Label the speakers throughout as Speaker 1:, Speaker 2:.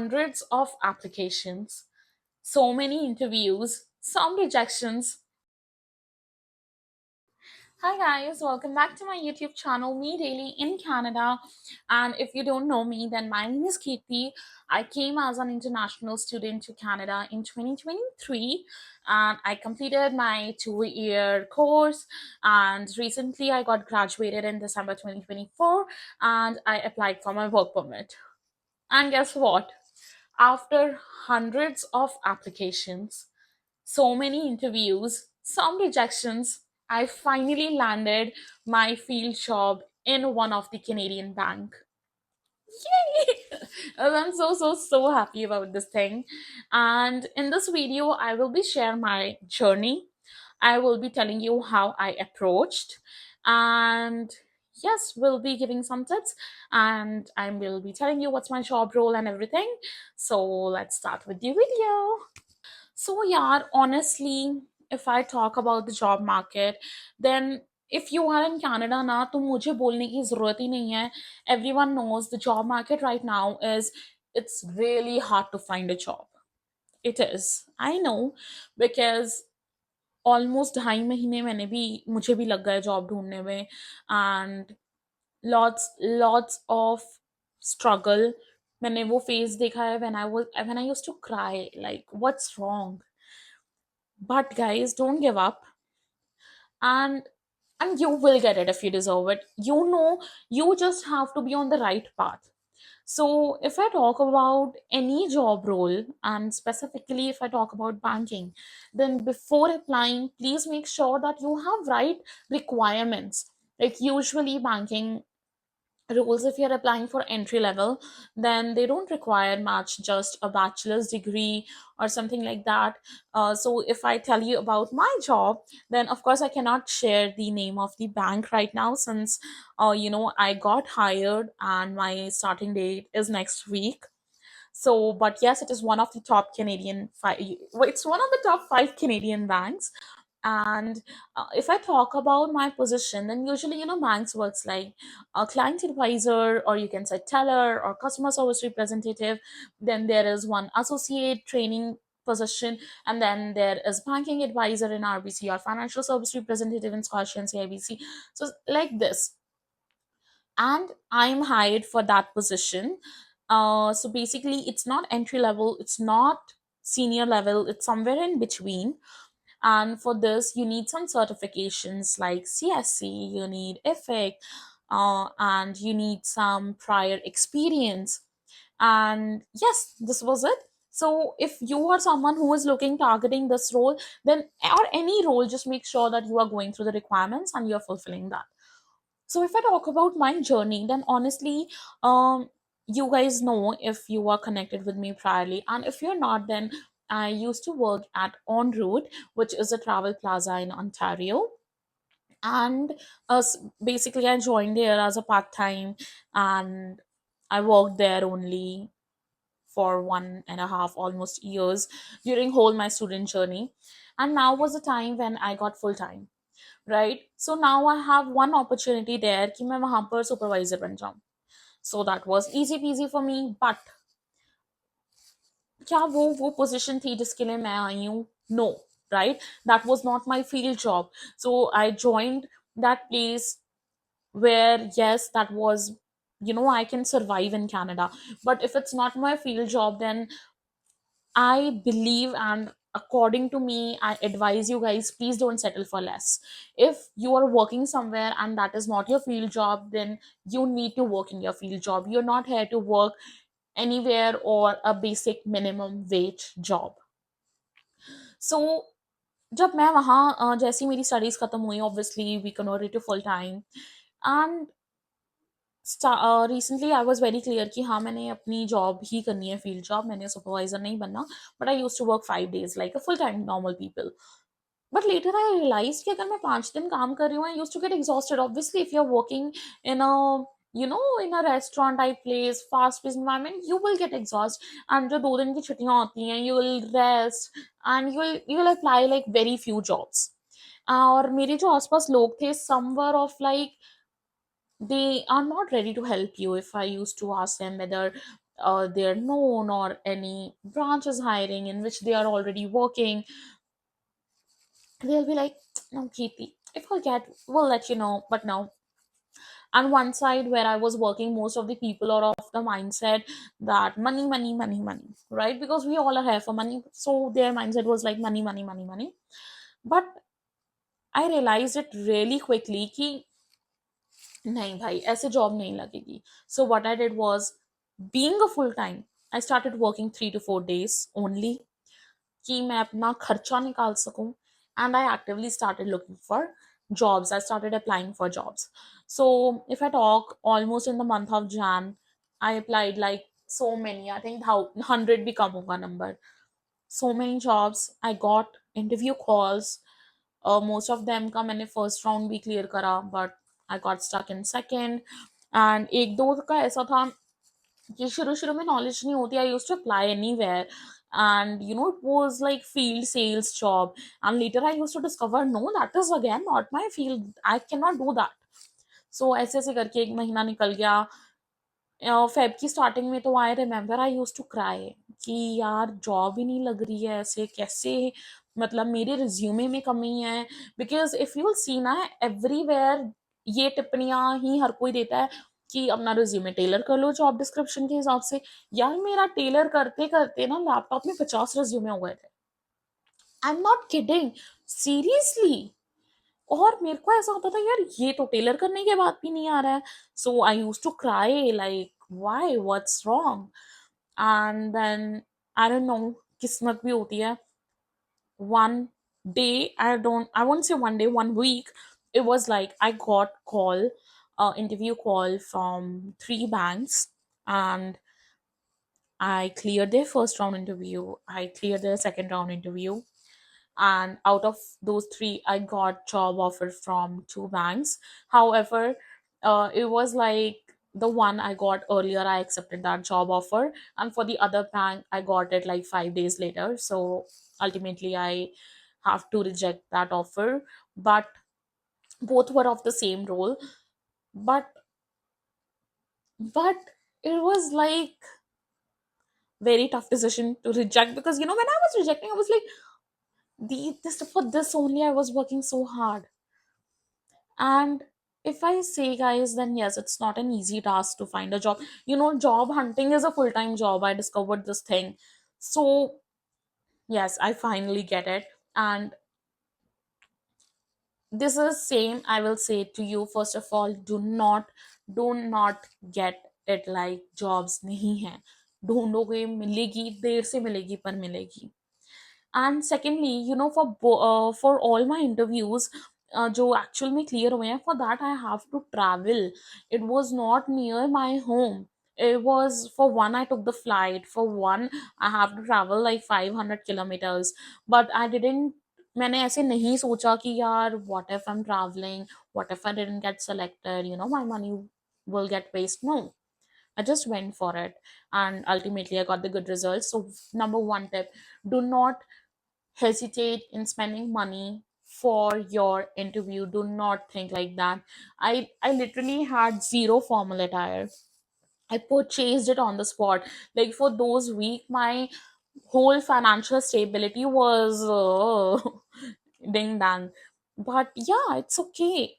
Speaker 1: Hundreds of applications, so many interviews, some rejections. Hi guys, welcome back to my YouTube channel, Me Daily in Canada. And if you don't know me, then my name is Kirti. I came as an international student to Canada in 2023 and I completed my 2 year course. And recently I got graduated in December 2024 and I applied for my work permit. And guess what? After hundreds of applications, so many interviews, some rejections, I finally landed my field job in one of the Canadian bank. Yay! I'm so happy about this thing. And in this video, I will be sharing my journey. I will be telling you how I approached, and yes, we'll be giving some tips, and I will be telling you what's my job role and everything. So let's start with the video. So yeah, honestly, if I talk about the job market, then if you are in Canada ना तो मुझे बोलने की ज़रूरत ही नहीं है. Everyone knows the job market right now is it's really hard to find a job. It is. I know because almost 2.5 महीने मैंने भी मुझे भी लग गए जॉब ढूंढने में एंड लॉट्स ऑफ स्ट्रगल मैंने वो फेज देखा है when I used to cry like what's wrong but guys don't give up and and you will get it if you deserve it. You just have to be on the right path. So if I talk about any job role and specifically if I talk about banking, then before applying please make sure that you have right requirements. Like usually banking roles, if you're applying for entry level, then they don't require much, just a bachelor's degree or something like that. So if I tell you about my job, then of course I cannot share the name of the bank right now since I got hired and my starting date is next week. So but yes, it is one of the top Canadian five. It's one of the top 5 Canadian banks. And if I talk about my position, then usually banks works like a client advisor, or you can say teller or customer service representative. Then there is one associate training position, and then there is banking advisor in RBC or financial service representative in Scotia and CIBC. So like this, and I'm hired for that position. So basically it's not entry level, it's not senior level, it's somewhere in between. And for this you need some certifications like CSC, you need EFIC, and you need some prior experience. And yes, this was it. So if you are someone who is looking targeting this role, then or any role, just make sure that you are going through the requirements and you're fulfilling that. So if I talk about my journey, then honestly, you guys know if you are connected with me priorly, and if you're not, then I used to work at En Route, which is a travel plaza in Ontario. And basically, I joined there as a part time, and I worked there only for 1.5 almost years during whole my student journey. And now was the time when I got full time, right? So now I have one opportunity there कि मैं वहां पर supervisor बन जाऊं. So that was easy peasy for me. But क्या वो position थी जिसके लिए मैं आई हूँ? No, right? That was not my field job. So I joined that place where yes, that was, I can survive in Canada. But if it's not my field job, then I believe, and according to me, I advise you guys, please don't settle for less. If you are working somewhere and that is not your field job, then you need to work in your field job. You're not here to work anywhere or a basic minimum wage job. So जब मैं वहाँ जैसी मेरी studies खत्म हुई, obviously we converted to full time. And recently I was very clear कि हाँ, मैंने अपनी जॉब ही करनी है, फील्ड जॉब, मैंने सुपरवाइजर नहीं बनना. But I use to work 5 days like a full time normal people. But later I realise कि अगर मैं 5 दिन काम कर रही हूँ, I use to get exhausted. Obviously if you are working in a in a restaurant type place, fast paced environment, you will get exhausted. And जो 2 दिन की छुट्टियां होती हैं, you will rest and you will apply like very few jobs. और मेरे जो आसपास लोग थे, some were of like they are not ready to help you. If I used to ask them whether they're known or any branch is hiring in which they are already working, they'll be like, no, Kirti, if we'll get, we'll let you know. But no. And one side where I was working, most of the people are of the mindset that money, money, money, money, right? Because we all are here for money. So their mindset was like money, money, money, money. But I realized it really quickly कि नहीं भाई ऐसे job नहीं लगेगी. So what I did was, being a full time, I started working 3 to 4 days only कि मैं अपना खर्चा निकाल सकूं. And I actively started looking for jobs. I started applying for jobs. So if I talk, almost in the month of Jan, I applied like so many. I think how 100 भी कम होगा number. So many jobs. I got interview calls. Most of them का मैंने first round भी clear करा, but I got stuck in second. And एक दो का ऐसा था कि शुरू शुरू में knowledge नहीं होती. I used to apply anywhere, and it was like field sales job. And later I used to discover, no, that is again not my field. I cannot do that. So ऐसे ऐसे करके एक महीना निकल गया. Feb की starting में तो I remember I use to cry कि यार जॉब ही नहीं लग रही है, ऐसे कैसे, मतलब मेरे रिज्यूमे में कमी है. Because if you will see ना, एवरीवेयर ये टिप्पणियां ही हर कोई देता है कि अपना रिज्यूमे टेलर कर लो जॉब डिस्क्रिप्शन के हिसाब से. यार मेरा टेलर करते करते ना लैपटॉप में 50 रिज्यूमे हो गए थे. I am not kidding, seriously. और मेरे को ऐसा होता था यार ये तो टेलर करने के बाद भी नहीं आ रहा है. So I use to cry like, why, what's wrong. And then I don't know, किस्मत भी होती है. One day, I won't say one day, one week, it was like I got call, interview call from 3 banks. And I cleared their first round interview, I cleared their second round interview, and out of those three I got job offer from 2 banks. However, it was like the one I got earlier, I accepted that job offer, and for the other bank I got it like 5 days later. So ultimately I have to reject that offer. But both were of the same role. But but it was like very tough decision to reject, because when I was rejecting I was like, this for this only I was working so hard. And if I say, guys, then yes, it's not an easy task to find a job. Job hunting is a full-time job. I discovered this thing. So yes, I finally get it. And this is same I will say to you. First of all, do not get it like jobs नहीं है. ढूंढोगे मिलेगी, देर से मिलेगी पर मिलेगी. And secondly, for all my interviews, जो actual में clear हुए हैं, for that I have to travel. It was not near my home. It was, for one I took the flight, for one I have to travel like 500 kilometers. But I didn't, मैंने ऐसे नहीं सोचा कि यार what if I'm traveling, what if I didn't get selected, my money will get waste. No, I just went for it, and ultimately I got the good results. So number one tip, do not hesitate in spending money for your interview. Do not think like that. I literally had zero formal attire. I purchased it on the spot. Like for those week, my whole financial stability was ding dang. But yeah, it's okay.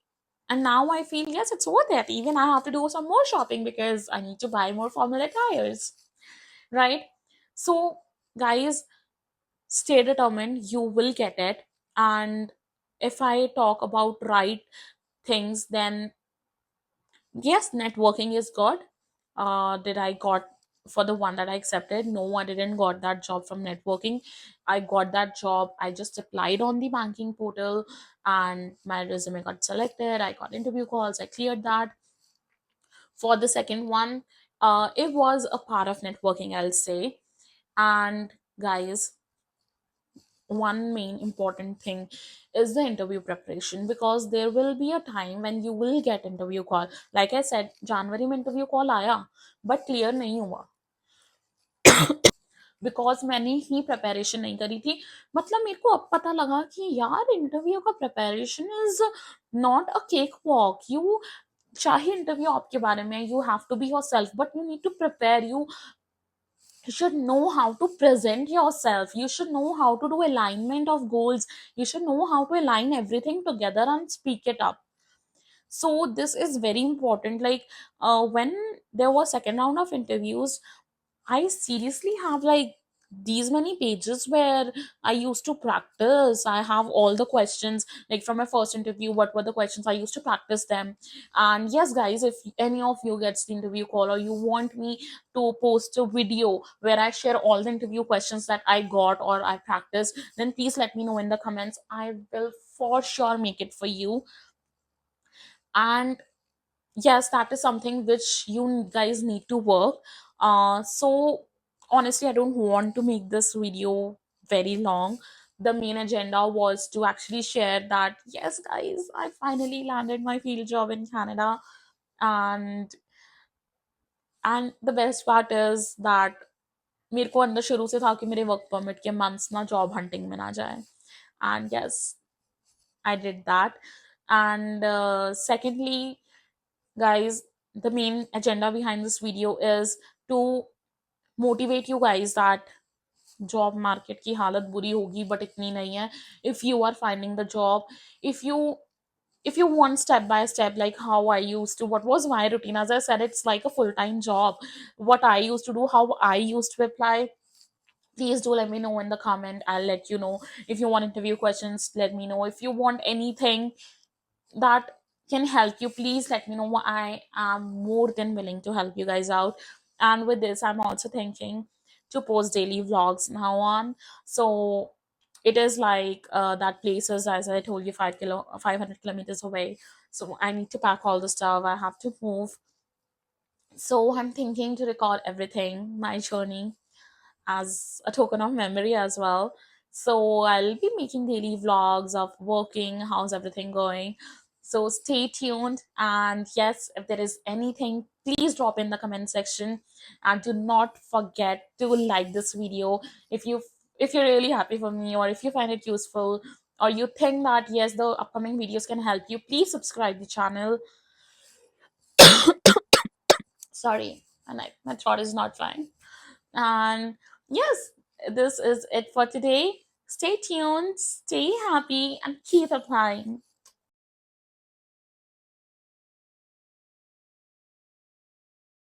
Speaker 1: And now I feel, yes, it's worth it. Even I have to do some more shopping because I need to buy more formal attires, right? So, guys, stay determined, you will get it. And if I talk about right things, then yes, networking is good. Did I got, for the one that I accepted, no, I didn't got that job from networking. I got that job, I just applied on the banking portal, and my resume got selected, I got interview calls, I cleared that. For the second one, it was a part of networking, I'll say. And guys, one main important thing is the interview preparation, because there will be a time when you will get interview call. Like I said, January में interview call आया, but clear नहीं हुआ, because मैंने ही preparation नहीं करी थी. मतलब मेरे को अब पता लगा कि यार इंटरव्यू का preparation is not a cake walk. You, चाहे इंटरव्यू आपके बारे में, you have to be yourself, but you need to prepare. You You should know how to present yourself. You should know how to do alignment of goals. You should know how to align everything together and speak it up. So this is very important. Like when there was second round of interviews, I seriously have like these many pages where I used to practice. I have all the questions, like from my first interview, what were the questions? I used to practice them. And yes, guys, if any of you gets the interview call or you want me to post a video where I share all the interview questions that I got or I practiced, then please let me know in the comments. I will for sure make it for you. And yes, that is something which you guys need to work. So honestly, I don't want to make this video very long. The main agenda was to actually share that yes, guys, I finally landed my field job in Canada. And the best part is that मेरे को अंदर शुरू से था कि मेरे work permit के months ना जॉब हंटिंग में ना जाए. And yes, I did that. And secondly, guys, the main agenda behind this video is to motivate you guys that job market की हालत बुरी होगी बट इतनी नहीं है. If you are finding the job, if you if you want step by step, like how I used to, what was my routine, as I said, it's like a full-time job. What I used to do, how I used to apply, please do let me know in the comment. I'll let you know. If you want interview questions, let me know. If you want anything that can help you, please let me know. I am more than willing to help you guys out. And with this, I'm also thinking to post daily vlogs now on. So it is like that places, as I told you, 500 kilometers away. So I need to pack all the stuff. I have to move. So I'm thinking to record everything, my journey, as a token of memory as well. So I'll be making daily vlogs of working, how's everything going. So stay tuned. And yes, if there is anything, please drop in the comment section. And do not forget to like this video if you're really happy for me, or if you find it useful, or you think that yes, the upcoming videos can help you. Please subscribe the channel. Sorry, my throat is not fine. And yes, this is it for today. Stay tuned, stay happy, and keep applying.